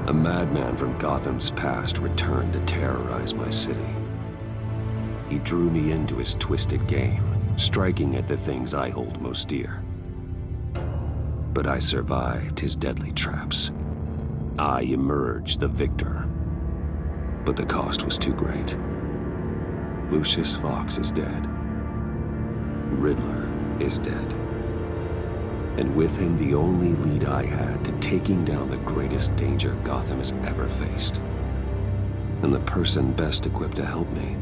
A madman from Gotham's past returned to terrorize my city. He drew me into his twisted game, striking at the things I hold most dear. But I survived his deadly traps. I emerged the victor. But the cost was too great. Lucius Fox is dead. Riddler is dead. And with him, the only lead I had to taking down the greatest danger Gotham has ever faced. And the person best equipped to help me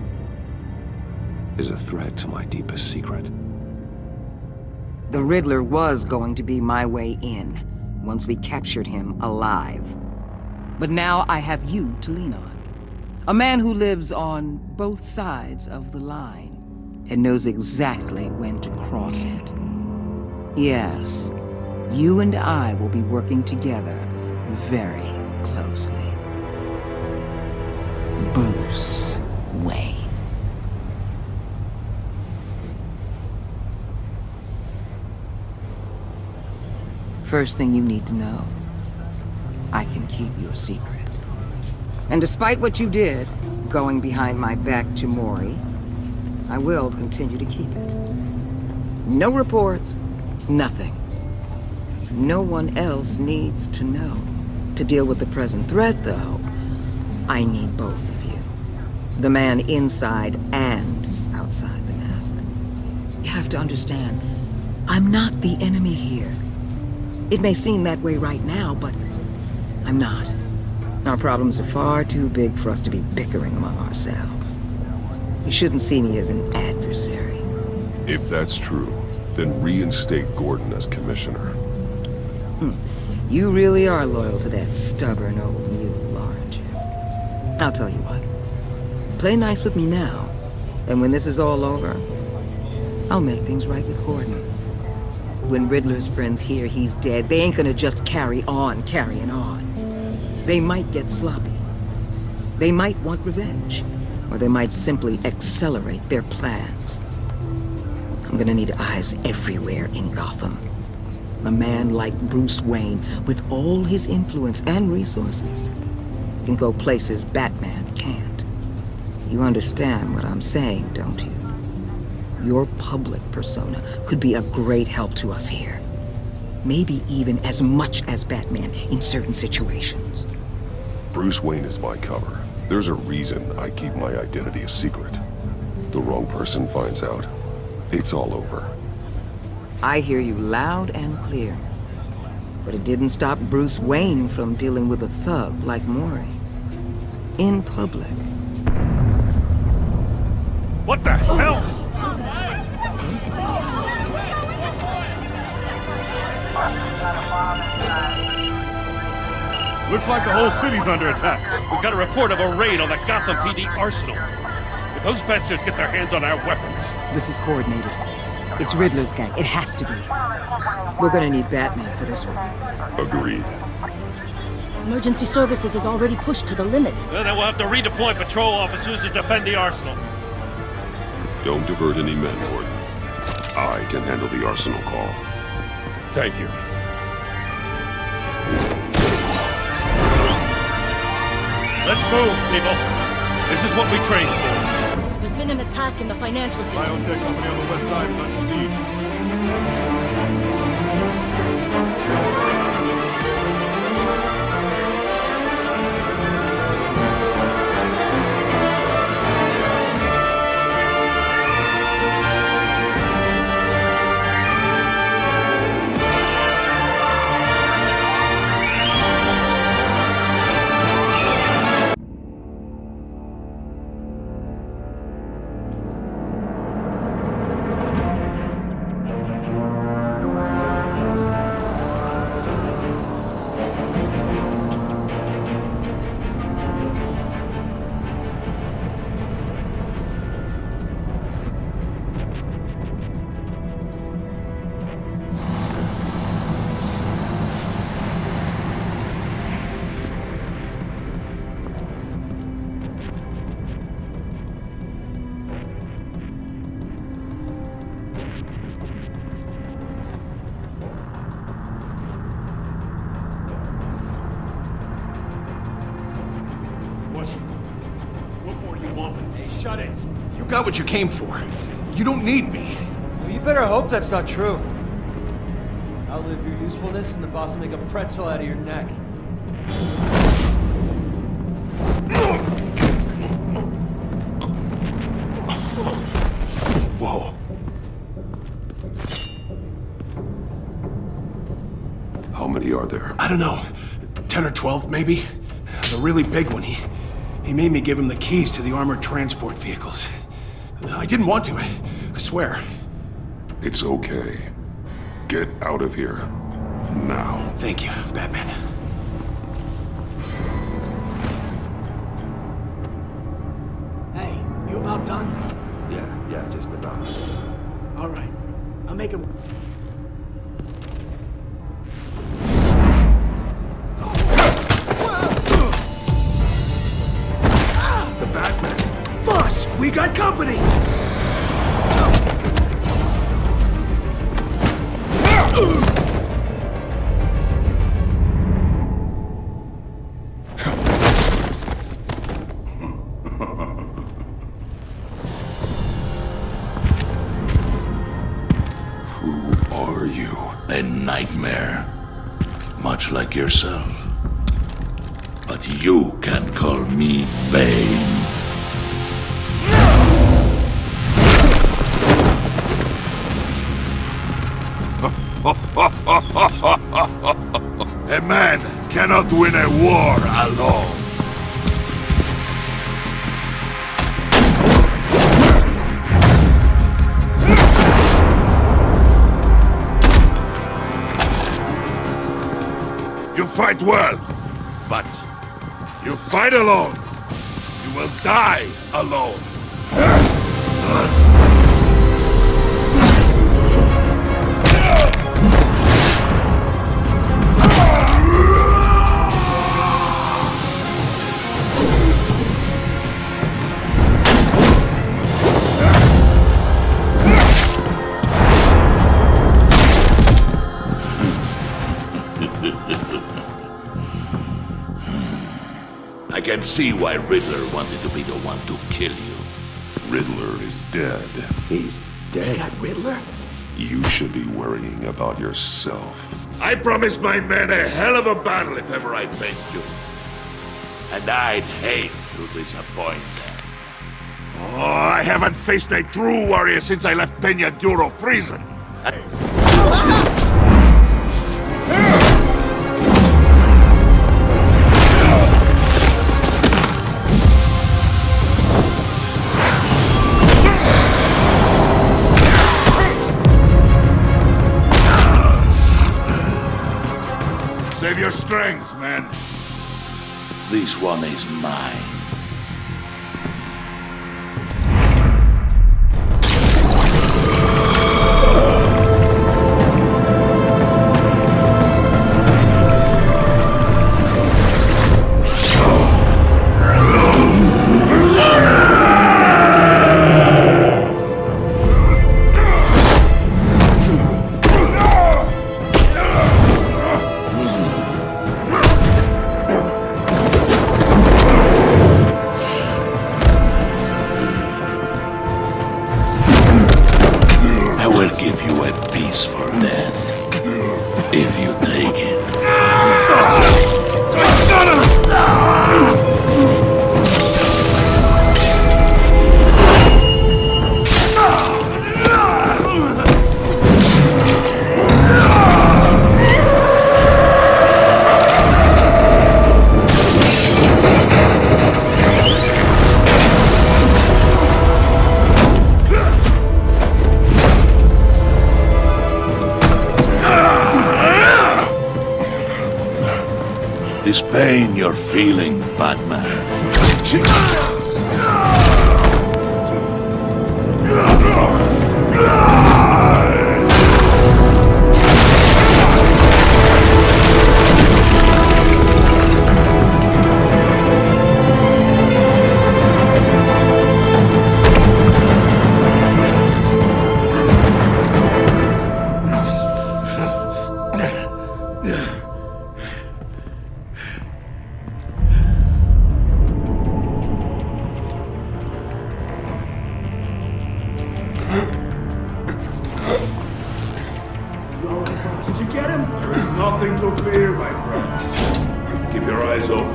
is a threat to my deepest secret. The Riddler was going to be my way in, once we captured him alive. But now I have you to lean on. A man who lives on both sides of the line, and knows exactly when to cross it. Yes, you and I will be working together very closely. Bruce Wayne. First thing you need to know, I can keep your secret. And despite what you did, going behind my back to Mori, I will continue to keep it. No reports, nothing. No one else needs to know. To deal with the present threat, though, I need both of you. The man inside and outside the mask. You have to understand, I'm not the enemy here. It may seem that way right now, but I'm not. Our problems are far too big for us to be bickering among ourselves. You shouldn't see me as an adversary. If that's true, then reinstate Gordon as commissioner. You really are loyal to that stubborn old mule, aren't you? I'll tell you what. Play nice with me now, and when this is all over, I'll make things right with Gordon. When Riddler's friends hear he's dead, they ain't gonna just carry on carrying on. They might get sloppy. They might want revenge. Or they might simply accelerate their plans. I'm gonna need eyes everywhere in Gotham. A man like Bruce Wayne, with all his influence and resources, can go places Batman can't. You understand what I'm saying, don't you? Your public persona could be a great help to us here. Maybe even as much as Batman in certain situations. Bruce Wayne is my cover. There's a reason I keep my identity a secret. The wrong person finds out, it's all over. I hear you loud and clear. But it didn't stop Bruce Wayne from dealing with a thug like Mori. In public. What the hell? Looks like the whole city's under attack. We've got a report of a raid on the Gotham PD arsenal. If those bastards get their hands on our weapons... This is coordinated. It's Riddler's gang. It has to be. We're gonna need Batman for this one. Agreed. Emergency services is already pushed to the limit. Then we'll have to redeploy patrol officers to defend the arsenal. Don't divert any men, Gordon. I can handle the arsenal call. Thank you. Let's move, people. This is what we trained for. There's been an attack in the financial district. Biotech company on the west side is under siege. on. Hey, shut it. You got what you came for. You don't need me. Well, you better hope that's not true. Outlive your usefulness and the boss will make a pretzel out of your neck. Whoa. How many are there? I don't know. 10 or 12, maybe? The really big one, he made me give him the keys to the armored transport vehicles. I didn't want to, I swear. It's okay. Get out of here. Now. Thank you, Batman. Hey, you about done? Yeah, just about. All right. I'll make him... The Batman. Boss, we got company! Who are you? A nightmare, much like yourself. But you can call me Bane. A man cannot win a war alone. You fight well, but you fight alone. You will die alone. I can see why Riddler wanted to be the one to kill you. Riddler is dead. He's dead. That Riddler? You should be worrying about yourself. I promised my men a hell of a battle if ever I faced you. And I'd hate to disappoint them. Oh, I haven't faced a true warrior since I left Peña Duro prison. Save your strength, man. This one is mine. If you take it. This pain you're feeling, Batman.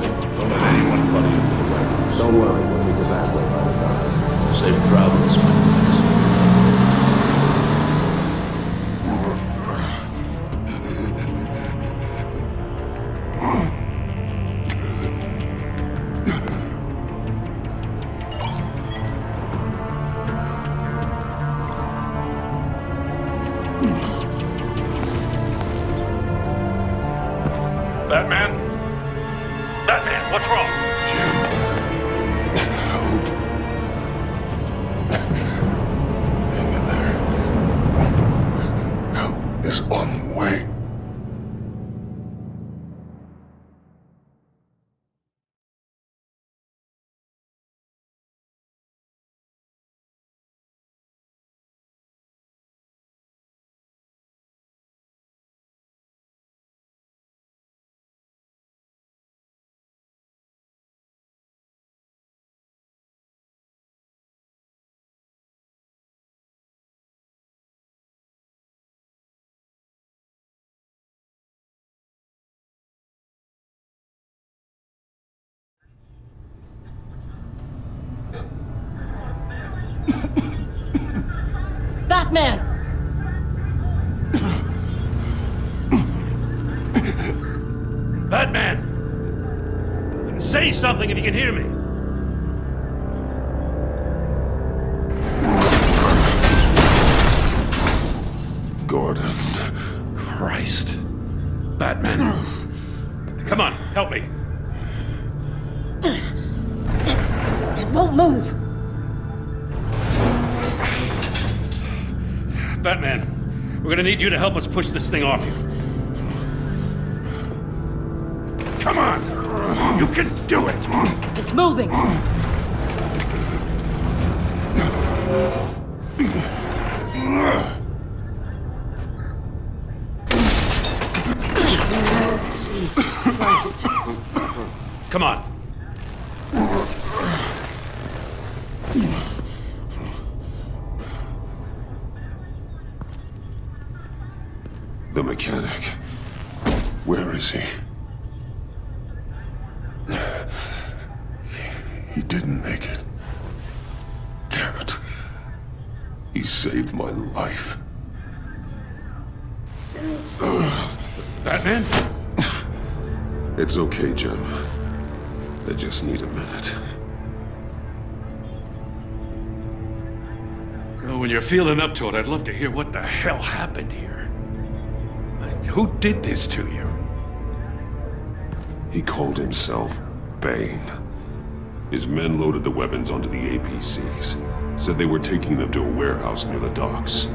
Don't let anyone follow you to the warehouse. Don't worry, we'll meet the back way by the docks. Safe travels, my friends. Batman? Batman, what's wrong? Help. Hang in there. Help is on the way. Batman! Batman! Say something if you can hear me. Gordon. Christ. Batman. Come on, help me. It won't move! Batman, we're gonna need you to help us push this thing off you. Come on! You can do it! It's moving! Jesus Christ. Come on. The mechanic. Where is he? He didn't make it. Damn it. He saved my life. Batman? It's okay, Jim. I just need a minute. Well, when you're feeling up to it, I'd love to hear what the hell happened here. Who did this to you? He called himself Bane. His men loaded the weapons onto the APCs. Said they were taking them to a warehouse near the docks.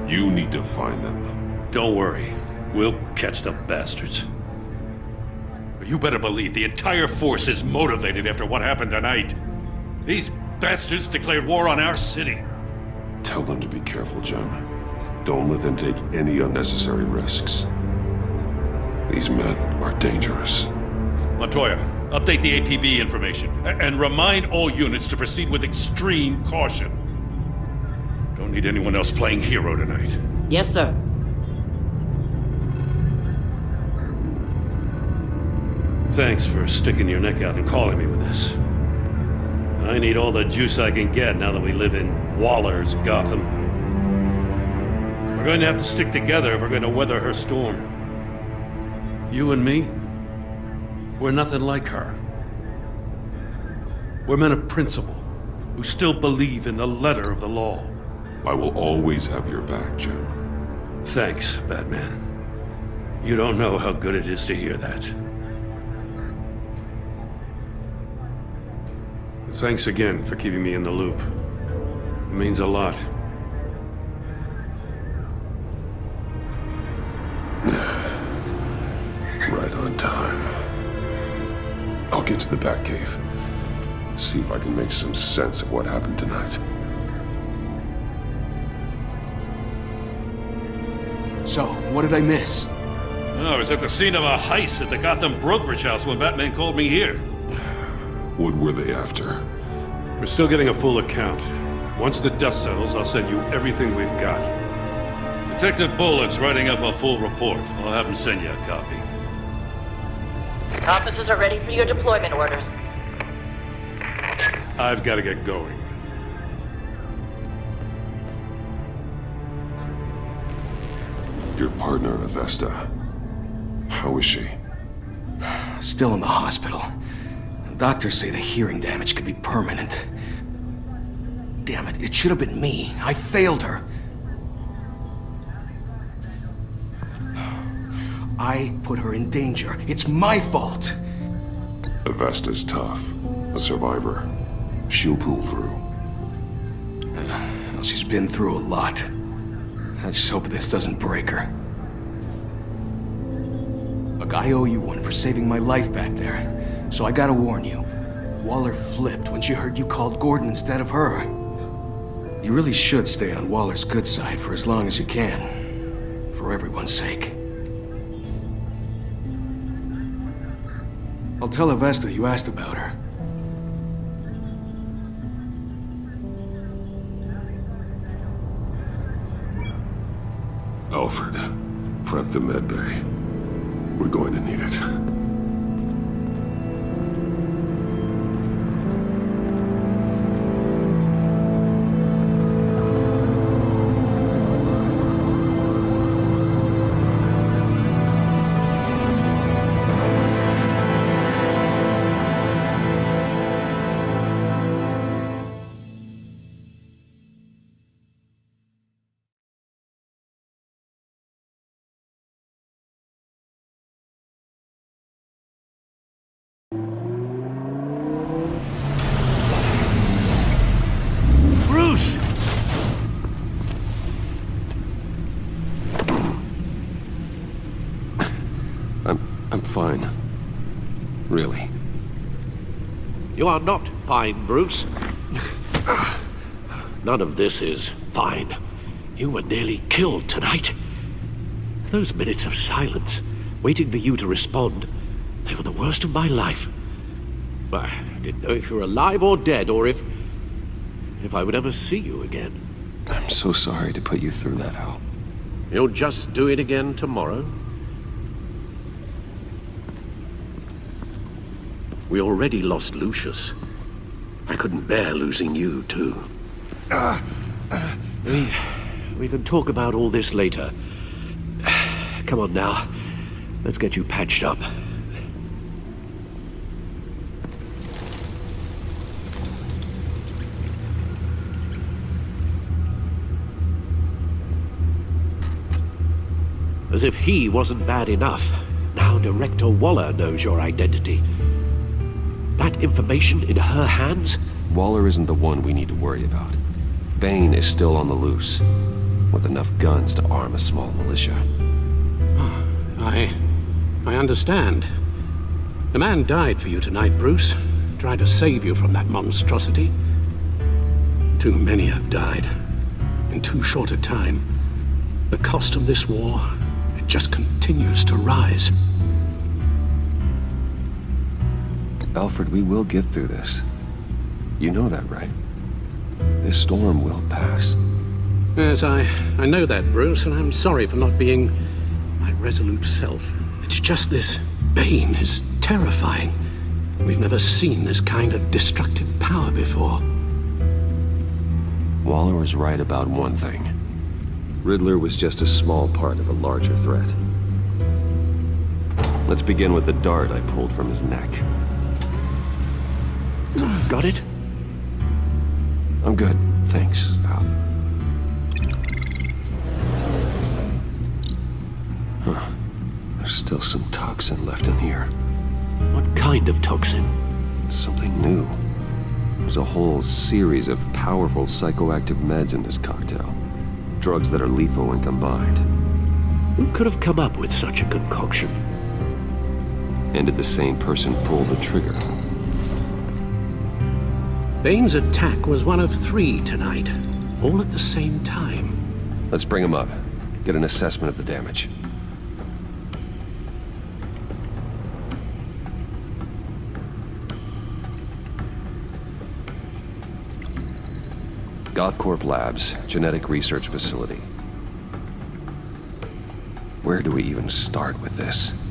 You need to find them. Don't worry. We'll catch the bastards. You better believe the entire force is motivated after what happened tonight. These bastards declared war on our city. Tell them to be careful, Jim. Don't let them take any unnecessary risks. These men are dangerous. Montoya, update the APB information and remind all units to proceed with extreme caution. Don't need anyone else playing hero tonight. Yes, sir. Thanks for sticking your neck out and calling me with this. I need all the juice I can get now that we live in Waller's Gotham. We're going to have to stick together if we're going to weather her storm. You and me, we're nothing like her. We're men of principle, who still believe in the letter of the law. I will always have your back, Jim. Thanks, Batman. You don't know how good it is to hear that. Thanks again for keeping me in the loop. It means a lot. Right on time. I'll get to the Batcave. See if I can make some sense of what happened tonight. So, what did I miss? I was at the scene of a heist at the Gotham brokerage house when Batman called me here. What were they after? We're still getting a full account. Once the dust settles, I'll send you everything we've got. Detective Bullock's writing up a full report. I'll have him send you a copy. Officers are ready for your deployment orders. I've got to get going. Your partner, Avesta. How is she? Still in the hospital. Doctors say the hearing damage could be permanent. Damn it, it should have been me. I failed her. I put her in danger. It's my fault. Avesta's tough. A survivor. She'll pull through. Well, she's been through a lot. I just hope this doesn't break her. Look, I owe you one for saving my life back there. So I gotta warn you. Waller flipped when she heard you called Gordon instead of her. You really should stay on Waller's good side for as long as you can. For everyone's sake. I'll tell Avesta you asked about her. Alfred, prep the med bay. We're going to need it. Bruce! I'm fine. Really. You are not fine, Bruce. None of this is fine. You were nearly killed tonight. Those minutes of silence, waiting for you to respond, they were the worst of my life. I didn't know if you were alive or dead, or if I would ever see you again. I'm so sorry to put you through that, Al. You'll just do it again tomorrow? We already lost Lucius. I couldn't bear losing you, too. We can talk about all this later. Come on now. Let's get you patched up. As if he wasn't bad enough, now Director Waller knows your identity. That information in her hands? Waller isn't the one we need to worry about. Bane is still on the loose, with enough guns to arm a small militia. I understand. The man died for you tonight, Bruce. Tried to save you from that monstrosity. Too many have died. In too short a time. The cost of this war, it just continues to rise. Alfred, we will get through this. You know that, right? This storm will pass. Yes, I know that, Bruce, and I'm sorry for not being my resolute self. It's just this Bane is terrifying. We've never seen this kind of destructive power before. Waller was right about one thing. Riddler was just a small part of a larger threat. Let's begin with the dart I pulled from his neck. Got it? I'm good, thanks, Al. Huh. There's still some toxin left in here. What kind of toxin? Something new. There's a whole series of powerful psychoactive meds in this cocktail. Drugs that are lethal when combined. Who could have come up with such a concoction? And did the same person pull the trigger? Bane's attack was one of 3 tonight, all at the same time. Let's bring him up. Get an assessment of the damage. Gothcorp Labs, genetic research facility. Where do we even start with this?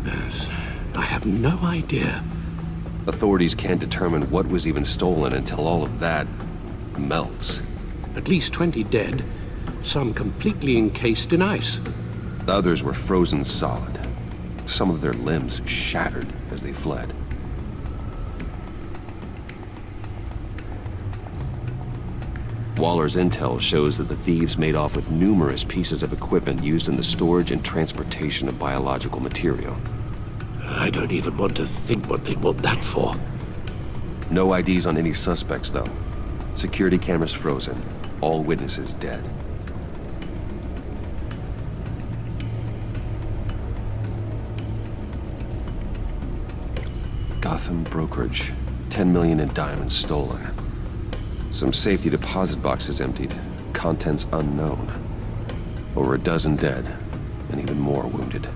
Yes, I have have no idea. Authorities can't determine what was even stolen until all of that melts. At least 20 dead, some completely encased in ice. Others were frozen solid. Some of their limbs shattered as they fled. Waller's intel shows that the thieves made off with numerous pieces of equipment used in the storage and transportation of biological material. I don't even want to think what they'd want that for. No IDs on any suspects, though. Security cameras frozen. All witnesses dead. Gotham brokerage. 10 million in diamonds stolen. Some safety deposit boxes emptied. Contents unknown. Over a dozen dead, and even more wounded.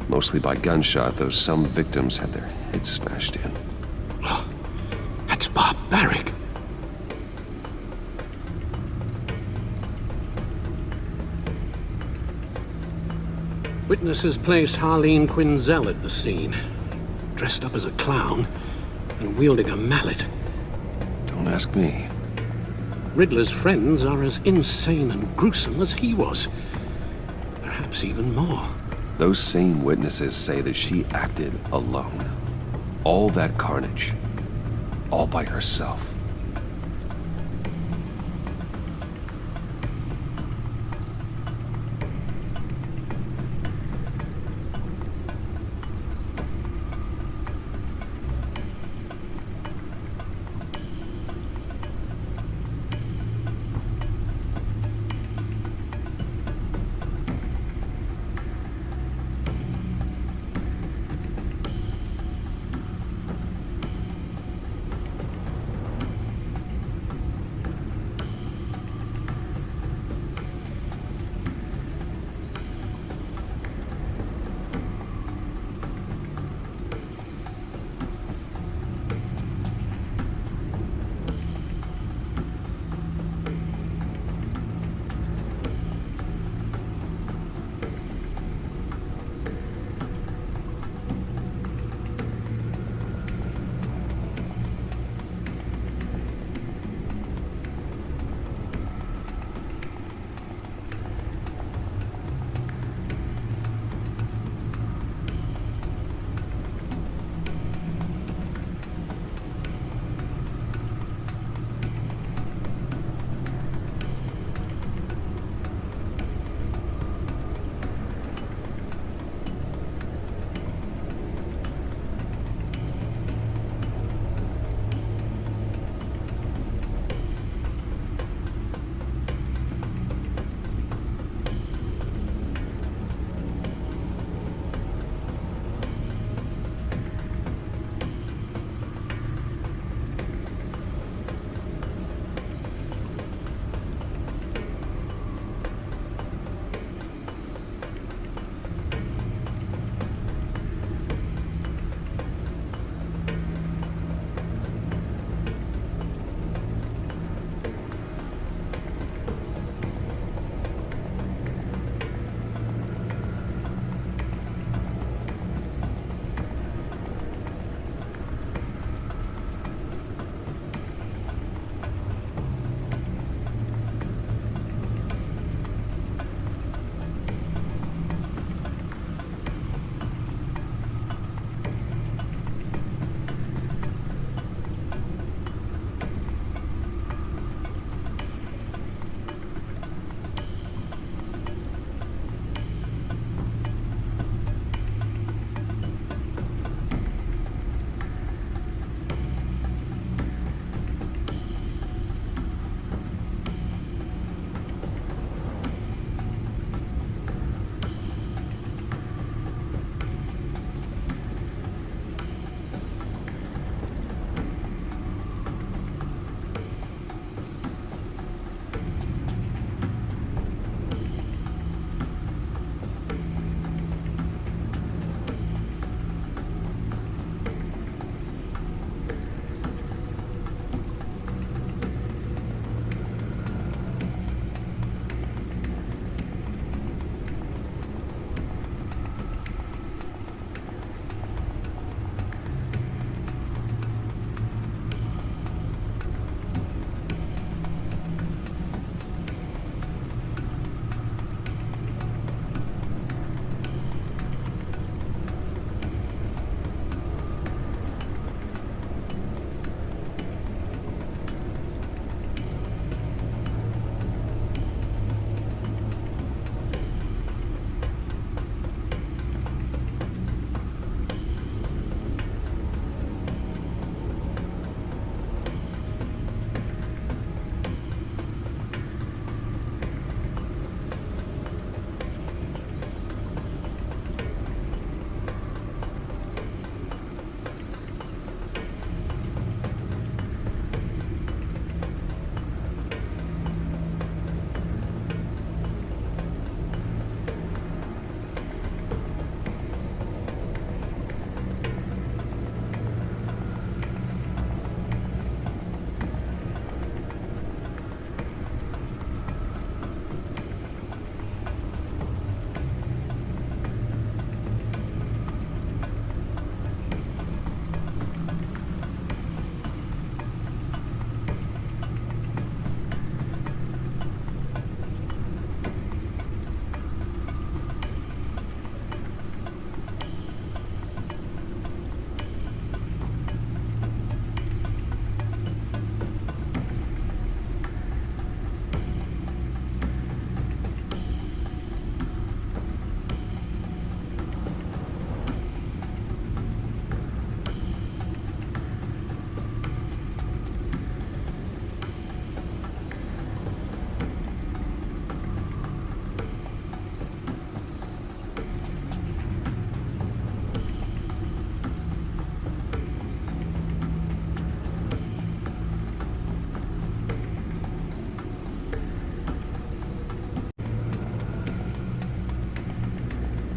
Mostly by gunshot, though some victims had their heads smashed in. Oh, that's barbaric. Witnesses place Harleen Quinzel at the scene, dressed up as a clown and wielding a mallet. Don't ask me. Riddler's friends are as insane and gruesome as he was. Perhaps even more. Those same witnesses say that she acted alone. All that carnage. All by herself.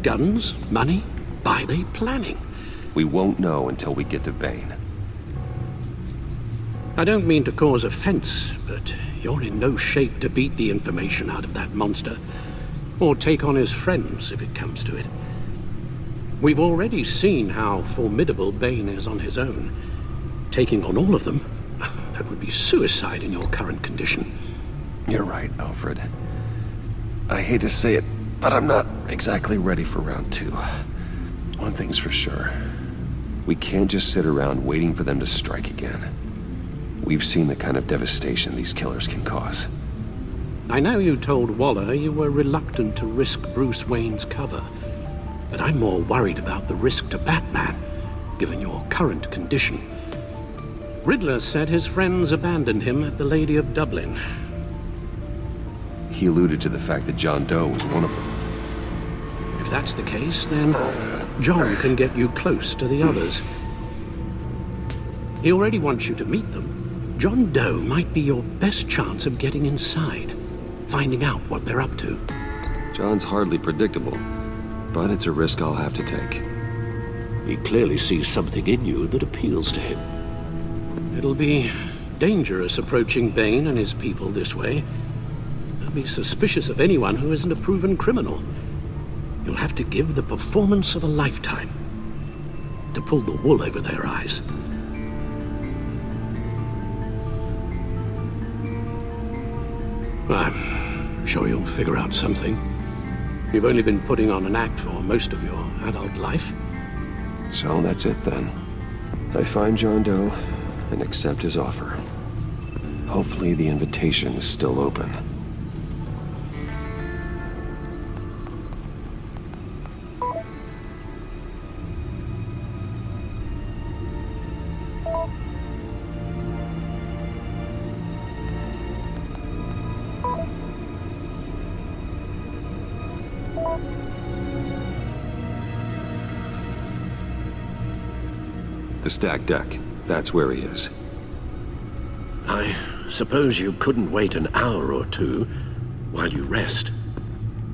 guns, money? By they planning? We won't know until we get to Bane. I don't mean to cause offense, but you're in no shape to beat the information out of that monster, or take on his friends if it comes to it. We've already seen how formidable Bane is on his own. Taking on all of them, that would be suicide in your current condition. You're right, Alfred. I hate to say it, but I'm not exactly ready for round 2. One thing's for sure. We can't just sit around waiting for them to strike again. We've seen the kind of devastation these killers can cause. I know you told Waller you were reluctant to risk Bruce Wayne's cover, but I'm more worried about the risk to Batman, given your current condition. Riddler said his friends abandoned him at the Lady of Dublin. He alluded to the fact that John Doe was one of them. If that's the case, then John can get you close to the others. He already wants you to meet them. John Doe might be your best chance of getting inside, finding out what they're up to. John's hardly predictable, but it's a risk I'll have to take. He clearly sees something in you that appeals to him. It'll be dangerous approaching Bane and his people this way. They'll be suspicious of anyone who isn't a proven criminal. You'll have to give the performance of a lifetime to pull the wool over their eyes. I'm sure you'll figure out something. You've only been putting on an act for most of your adult life. So that's it then. I find John Doe and accept his offer. Hopefully the invitation is still open. The stacked deck. That's where he is. I suppose you couldn't wait an hour or two while you rest.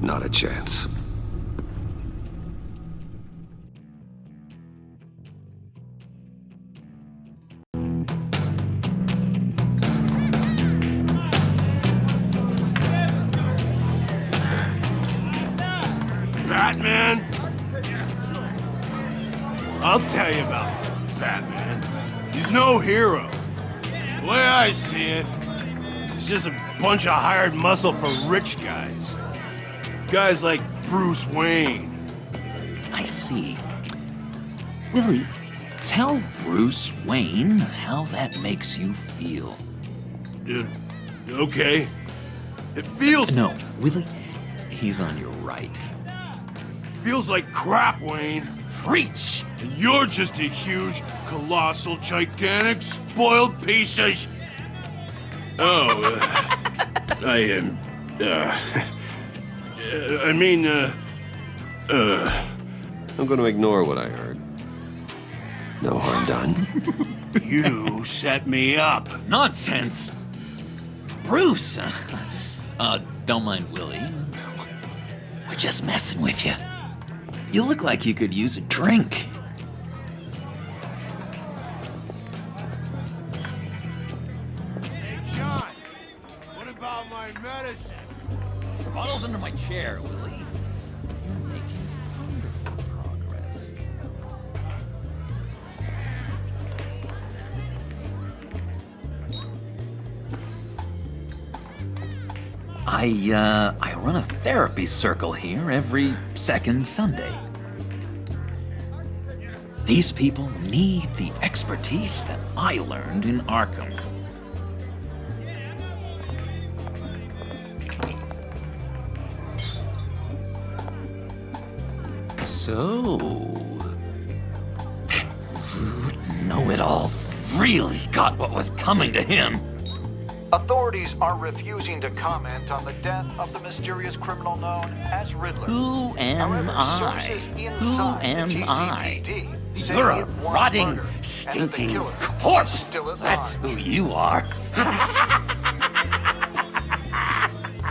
Not a chance. Batman? I'll tell you about Batman. He's no hero. The way I see it, he's just a bunch of hired muscle for rich guys. Guys like Bruce Wayne. I see. Willie, tell Bruce Wayne how that makes you feel. Okay. It feels... No, Willie, he's on your right. Feels like crap, Wayne. Preach! And you're just a huge, colossal, gigantic, spoiled piece of I'm gonna ignore what I heard. No harm done. You set me up. Nonsense! Bruce! Don't mind Willie. We're just messing with you. You look like you could use a drink. Hey, John. What about my medicine? Bottle's under my chair, Willie. You're making wonderful progress. I run a therapy circle here every second Sunday. These people need the expertise that I learned in Arkham. So, that rude know-it-all really got what was coming to him. Authorities are refusing to comment on the death of the mysterious criminal known as Riddler. Who am I? Who am I? You're a rotting, stinking corpse! That's who you are.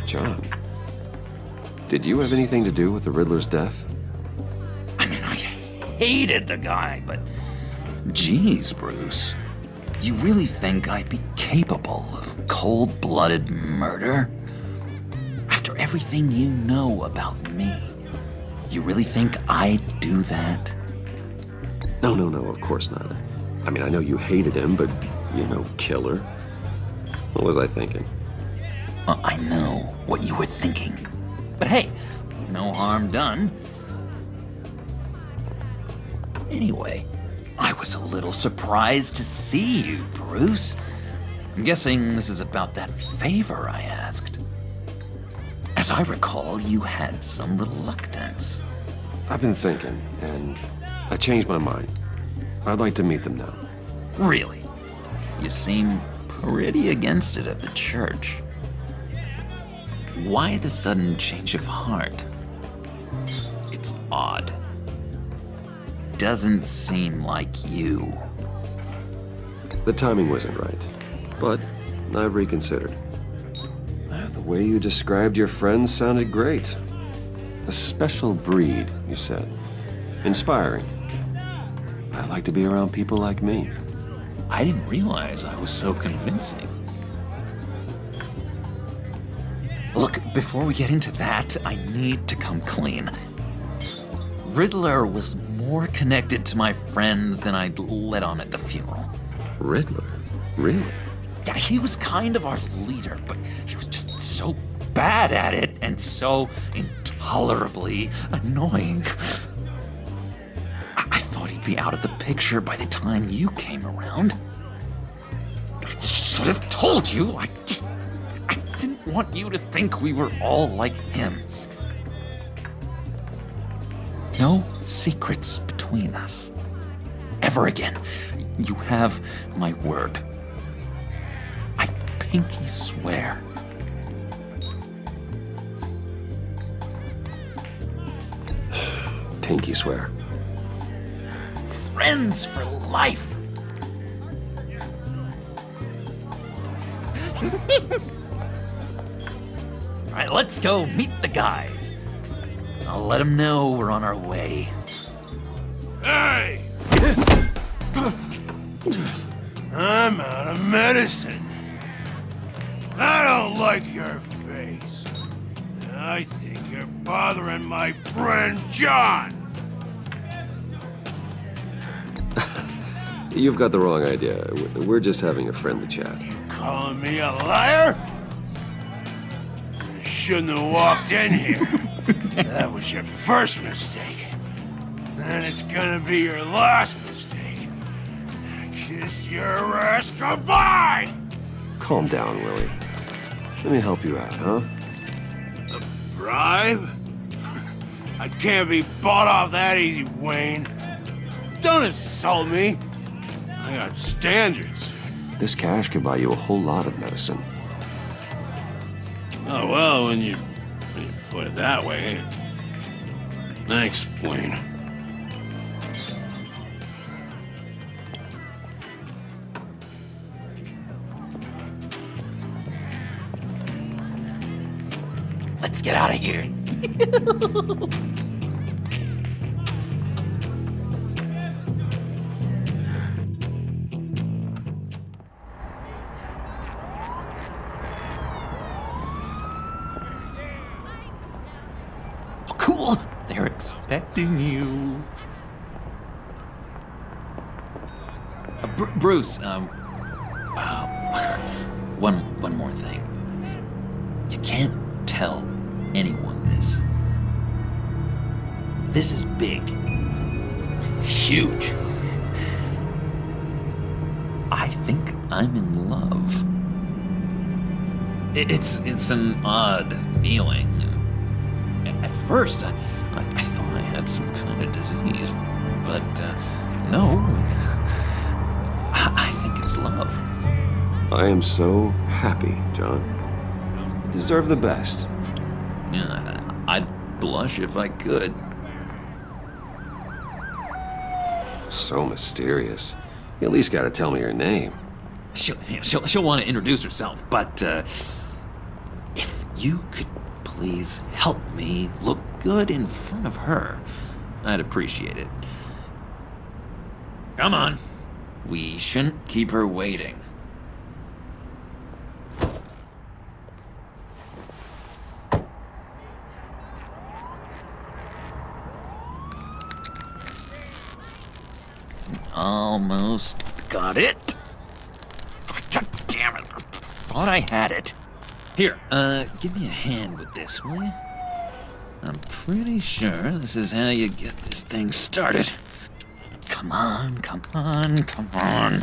John, did you have anything to do with the Riddler's death? hated the guy, but geez, Bruce, you really think I'd be capable of cold-blooded murder? After everything you know about me, you really think I'd do that? No, of course not. I mean, I know you hated him, but you're no killer. What was I thinking? I know what you were thinking. But hey, no harm done. Anyway, I was a little surprised to see you, Bruce. I'm guessing this is about that favor I asked. As I recall, you had some reluctance. I've been thinking, and I changed my mind. I'd like to meet them now. Really? You seem pretty against it at the church. Why the sudden change of heart? It's odd. Doesn't seem like you. The timing wasn't right, but I've reconsidered. The way you described your friends sounded great. A special breed, you said. Inspiring. I like to be around people like me. I didn't realize I was so convincing. Look, before we get into that, I need to come clean. Riddler was more connected to my friends than I'd let on at the funeral. Riddler? Really? Yeah, he was kind of our leader, but he was just so bad at it and so intolerably annoying. I thought he'd be out of the picture by the time you came around. I should have told you. I didn't want you to think we were all like him. No secrets between us. Ever again. You have my word. I pinky swear. Pinky swear. Friends for life. All right, let's go meet the guys. I'll let them know we're on our way. Hey! I'm out of medicine. I don't like your face. I think you're bothering my friend John. You've got the wrong idea. We're just having a friendly chat. Calling me a liar? You shouldn't have walked in here. That was your first mistake. And it's gonna be your last mistake. Kiss your ass goodbye! Calm down, Willie. Let me help you out, huh? A bribe? I can't be bought off that easy, Wayne. Don't insult me. I got standards. This cash could buy you a whole lot of medicine. Oh, well, when you put it that way. Thanks, Wayne. Let's get out of here. Oh, cool. They're expecting you. Bruce, one more thing. You can't tell anyone this. This is big. Huge. I think I'm in love. It's an odd feeling. At first, I thought I had some kind of disease, but no. I think it's love. I am so happy, John. You deserve the best. Yeah, I'd blush if I could. So mysterious. You at least gotta tell me your name. She'll want to introduce herself, but if you could please help me look good in front of her, I'd appreciate it. Come on. We shouldn't keep her waiting. Almost got it. God damn it. Thought I had it. Here, give me a hand with this, will you? I'm pretty sure this is how you get this thing started. Come on, come on, come on.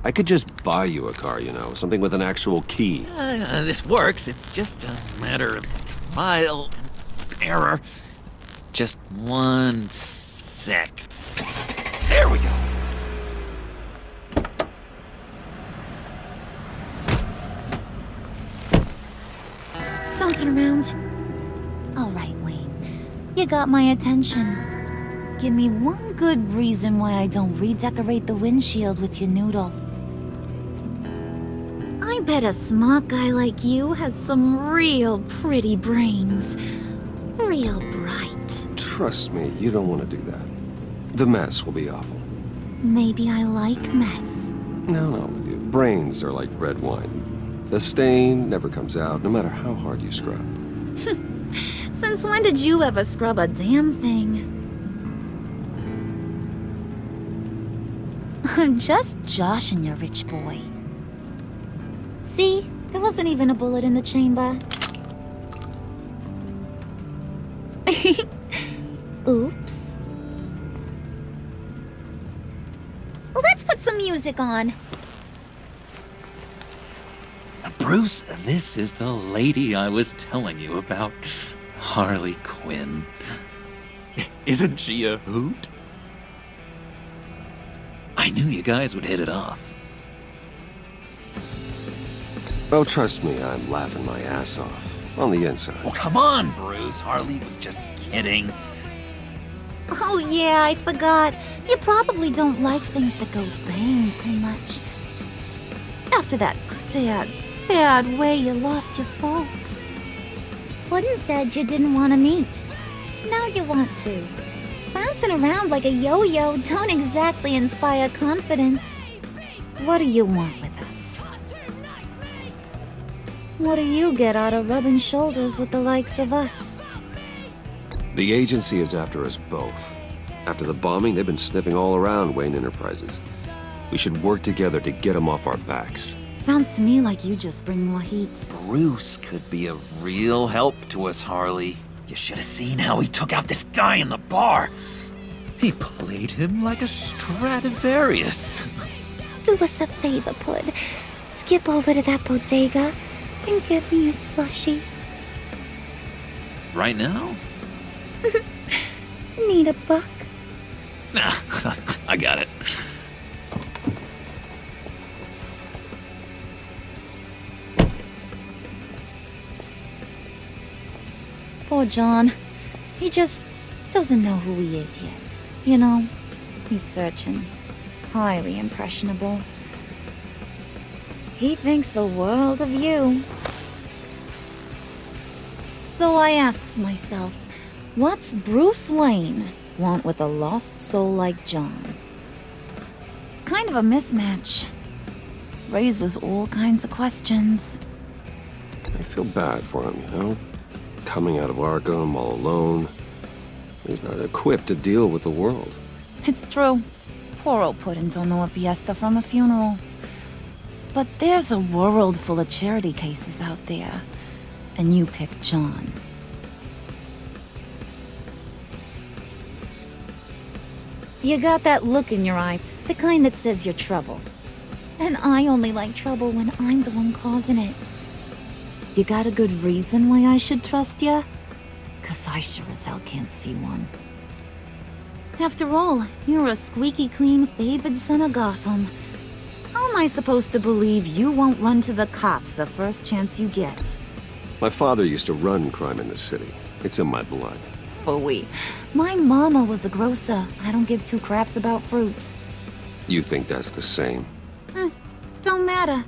I could just buy you a car, you know, something with an actual key. This works. It's just a matter of trial and error. Just 1 sec. There we go. Don't turn around. All right, Wayne. You got my attention. Give me one good reason why I don't redecorate the windshield with your noodle. I bet a smart guy like you has some real pretty brains. Real bright. Trust me, you don't want to do that. The mess will be awful. Maybe I like mess. No, brains are like red wine. The stain never comes out, no matter how hard you scrub. Since when did you ever scrub a damn thing? I'm just joshing you, rich boy. See? There wasn't even a bullet in the chamber. Oops. Let's put some music on. Bruce, this is the lady I was telling you about. Harley Quinn. Isn't she a hoot? I knew you guys would hit it off. Oh, trust me, I'm laughing my ass off. On the inside. Oh, come on, Bruce. Harley was just kidding. Oh yeah, I forgot. You probably don't like things that go bang too much. After that sad way you lost your folks. Puddin' said you didn't want to meet. Now you want to. Bouncing around like a yo-yo don't exactly inspire confidence. What do you want with us? What do you get out of rubbing shoulders with the likes of us? The agency is after us both. After the bombing, they've been sniffing all around Wayne Enterprises. We should work together to get them off our backs. Sounds to me like you just bring more heat. Bruce could be a real help to us, Harley. You should have seen how he took out this guy in the bar. He played him like a Stradivarius. Do us a favor, Pud. Skip over to that bodega and get me a slushie. Right now? Need a buck? Nah, I got it. Poor John. He just doesn't know who he is yet. You know, he's searching. Highly impressionable. He thinks the world of you. So I asks myself, what's Bruce Wayne want with a lost soul like John? It's kind of a mismatch. Raises all kinds of questions. I feel bad for him, you know? Coming out of Arkham all alone. He's not equipped to deal with the world. It's true. Poor old Puddin' don't know a fiesta from a funeral. But there's a world full of charity cases out there. And you pick John. You got that look in your eye, the kind that says you're trouble. And I only like trouble when I'm the one causing it. You got a good reason why I should trust you? 'Cause I sure as hell can't see one. After all, you're a squeaky clean favored son of Gotham. How am I supposed to believe you won't run to the cops the first chance you get? My father used to run crime in the city. It's in my blood. Phooey. My mama was a grocer. I don't give two craps about fruits. You think that's the same? Don't matter.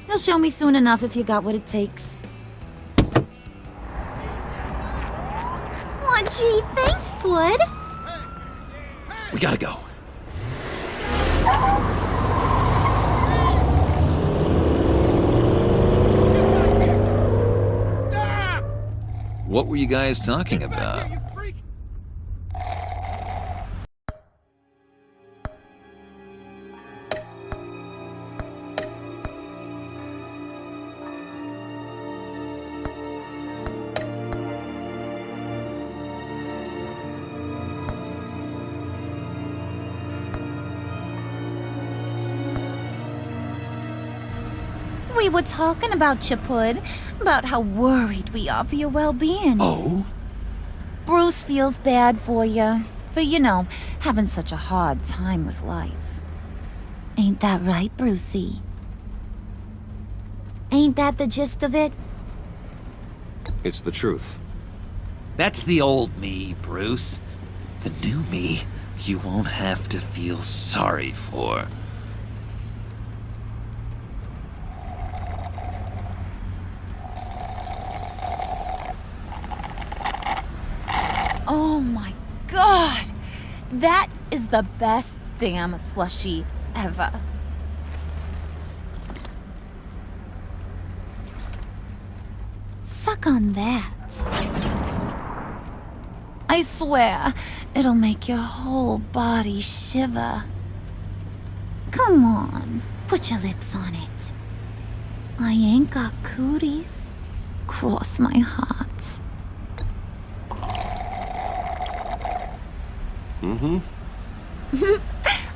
You'll show me soon enough if you got what it takes. Aw, gee, thanks, Pud. We gotta go. What were you guys talking about? We were talking about Chapud, about how worried we are for your well-being. Oh? Bruce feels bad for you, having such a hard time with life. Ain't that right, Brucey? Ain't that the gist of it? It's the truth. That's the old me, Bruce. The new me, you won't have to feel sorry for. Oh my god! That is the best damn slushie ever. Suck on that. I swear, it'll make your whole body shiver. Come on, put your lips on it. I ain't got cooties. Cross my heart. Mm-hmm.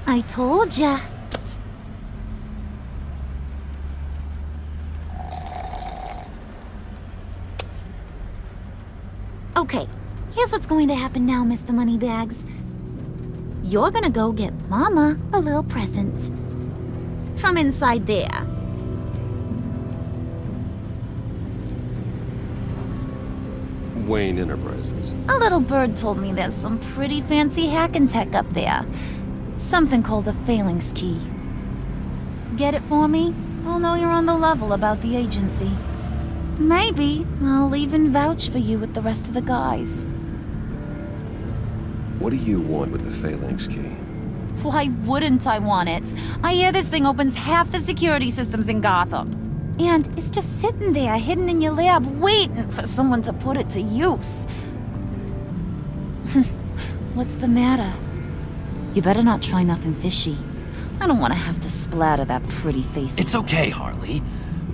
I told ya. Okay, here's what's going to happen now, Mr. Moneybags. You're gonna go get Mama a little present. From inside there. Wayne Enterprises. A little bird told me there's some pretty fancy hacking tech up there. Something called a phalanx key. Get it for me? I'll know you're on the level about the agency. Maybe I'll even vouch for you with the rest of the guys. What do you want with the phalanx key? Why wouldn't I want it? I hear this thing opens half the security systems in Gotham. And it's just sitting there, hidden in your lab, waiting for someone to put it to use. What's the matter? You better not try nothing fishy. I don't want to have to splatter that pretty face. It's okay, Harley.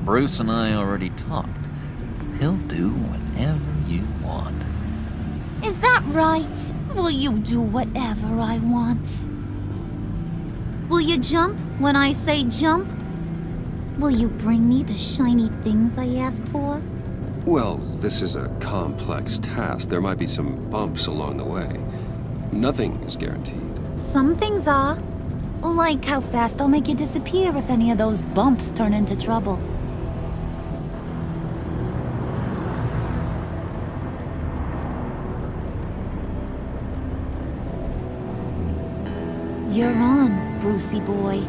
Bruce and I already talked. He'll do whatever you want. Is that right? Will you do whatever I want? Will you jump when I say jump? Will you bring me the shiny things I ask for? Well, this is a complex task. There might be some bumps along the way. Nothing is guaranteed. Some things are. Like how fast I'll make you disappear if any of those bumps turn into trouble. You're on, Brucey boy.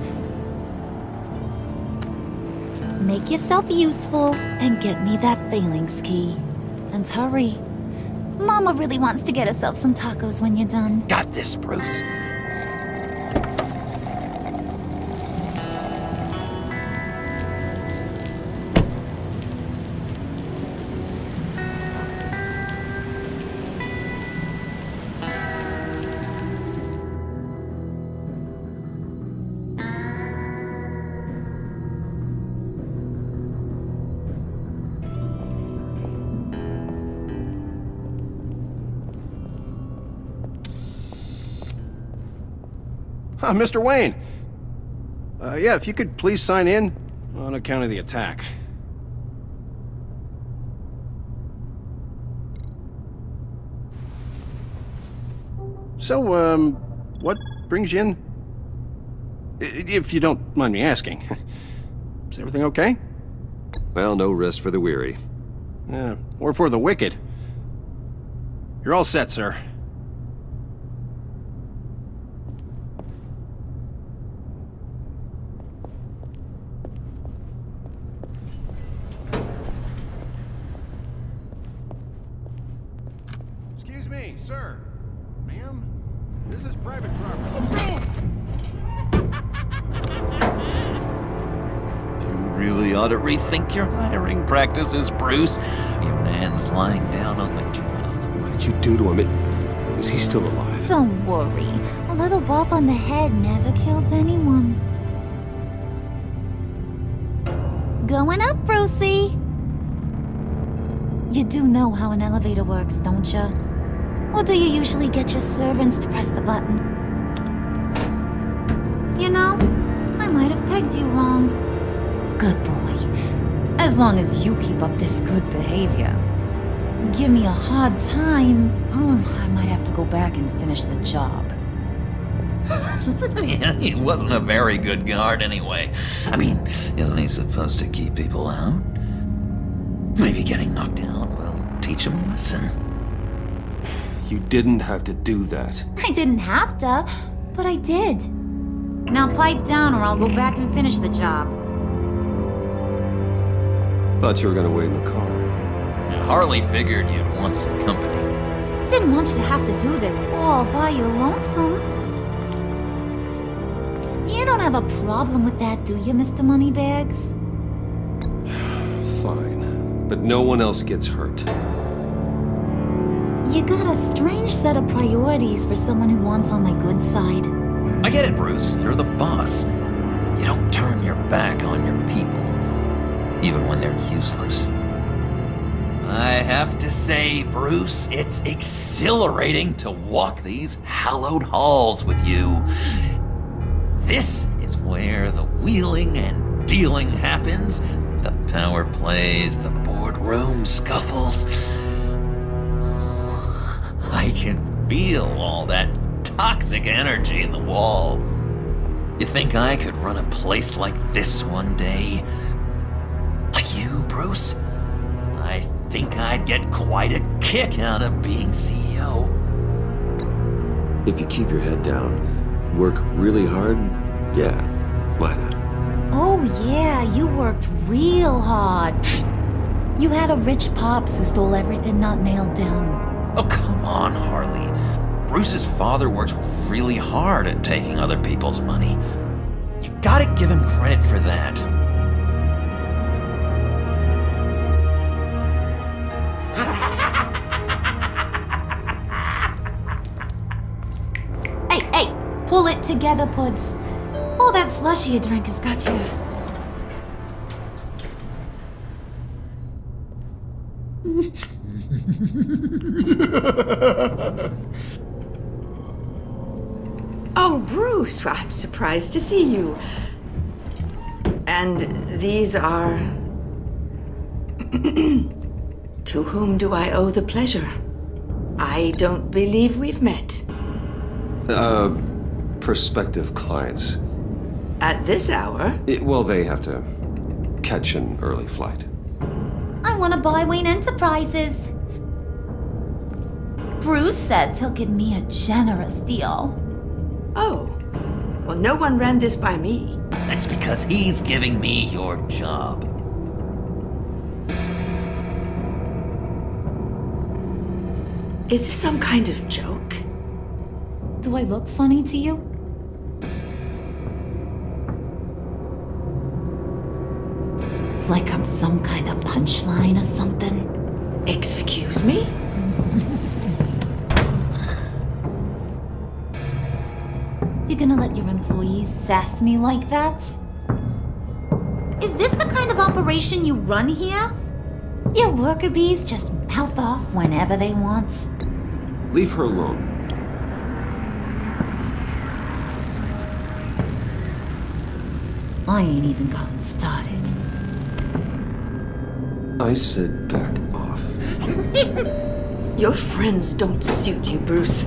Make yourself useful and get me that phalanx key. And hurry. Mama really wants to get herself some tacos when you're done. Got this, Bruce. Mr. Wayne. Yeah, if you could please sign in on account of the attack. So, what brings you in? If you don't mind me asking. Is everything okay? Well, no rest for the weary. Or for the wicked. You're all set, sir. Excuse me, sir. Ma'am, this is private property. You really ought to rethink your hiring practices, Bruce. You man's lying down on the job. What did you do to him? Is he still alive? Don't worry. A little bump on the head never killed anyone. Going up, Brucey! You do know how an elevator works, don't you? Or do you usually get your servants to press the button? You know, I might have pegged you wrong. Good boy. As long as you keep up this good behavior. Give me a hard time, I might have to go back and finish the job. Yeah, he wasn't a very good guard anyway. I mean, isn't he supposed to keep people out? Maybe getting knocked out will teach him a lesson. You didn't have to do that. I didn't have to, but I did. Now pipe down or I'll go back and finish the job. Thought you were gonna wait in the car. Harley figured you'd want some company. Didn't want you to have to do this all by your lonesome. You don't have a problem with that, do you, Mr. Moneybags? Fine. But no one else gets hurt. You got a strange set of priorities for someone who wants on my good side. I get it, Bruce. You're the boss. You don't turn your back on your people, even when they're useless. I have to say, Bruce, it's exhilarating to walk these hallowed halls with you. This is where the wheeling and dealing happens, the power plays, the boardroom scuffles. I can feel all that toxic energy in the walls. You think I could run a place like this one day? Like you, Bruce? I think I'd get quite a kick out of being CEO. If you keep your head down, work really hard, yeah, why not? Oh yeah, you worked real hard. You had a rich pops who stole everything not nailed down. Oh, come on, Harley. Bruce's father works really hard at taking other people's money. You gotta give him credit for that. Hey, pull it together, Puds. All that slushy you drink has got you. Oh, Bruce, well, I'm surprised to see you. And these are... To whom do I owe the pleasure? I don't believe we've met. Prospective clients. At this hour? Well, they have to catch an early flight. I want to buy Wayne Enterprises. Bruce says he'll give me a generous deal. Oh, well, no one ran this by me. That's because he's giving me your job. Is this some kind of joke? Do I look funny to you? Like I'm some kind of punchline or something? Excuse me? You gonna let your employees sass me like that? Is this the kind of operation you run here? Your worker bees just mouth off whenever they want. Leave her alone. I ain't even gotten started. I said back off. Your friends don't suit you, Bruce.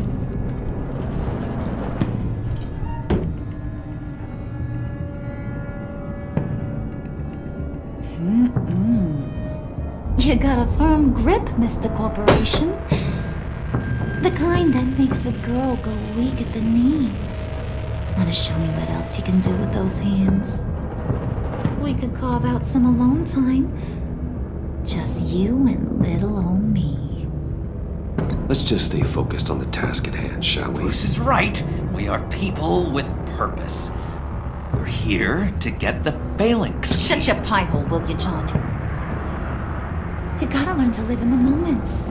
You got a firm grip, Mr. Corporation. The kind that makes a girl go weak at the knees. Wanna show me what else you can do with those hands? We could carve out some alone time. Just you and little old me. Let's just stay focused on the task at hand, shall we? Bruce is right. We are people with purpose. We're here to get the phalanx. Shut your pie hole, will you, John? You gotta learn to live in the moments.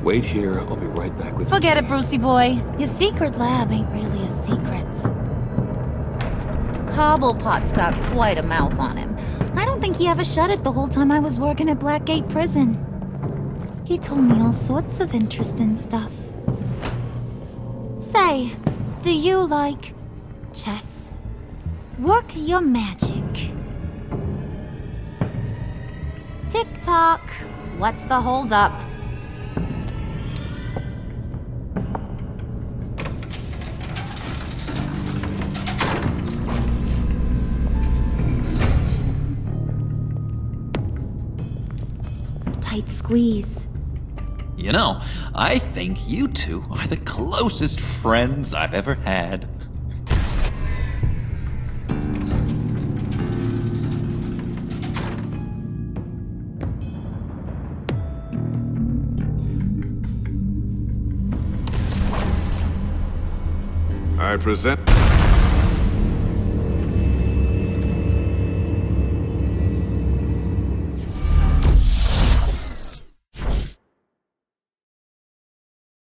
Wait here, I'll be right back with Forget it, Brucey boy. Your secret lab ain't really a secret. Cobblepot's got quite a mouth on him. I don't think he ever shut it the whole time I was working at Blackgate Prison. He told me all sorts of interesting stuff. Say, do you like chess? Work your magic. Tick-tock. What's the holdup? Tight squeeze. You know, I think you two are the closest friends I've ever had. I present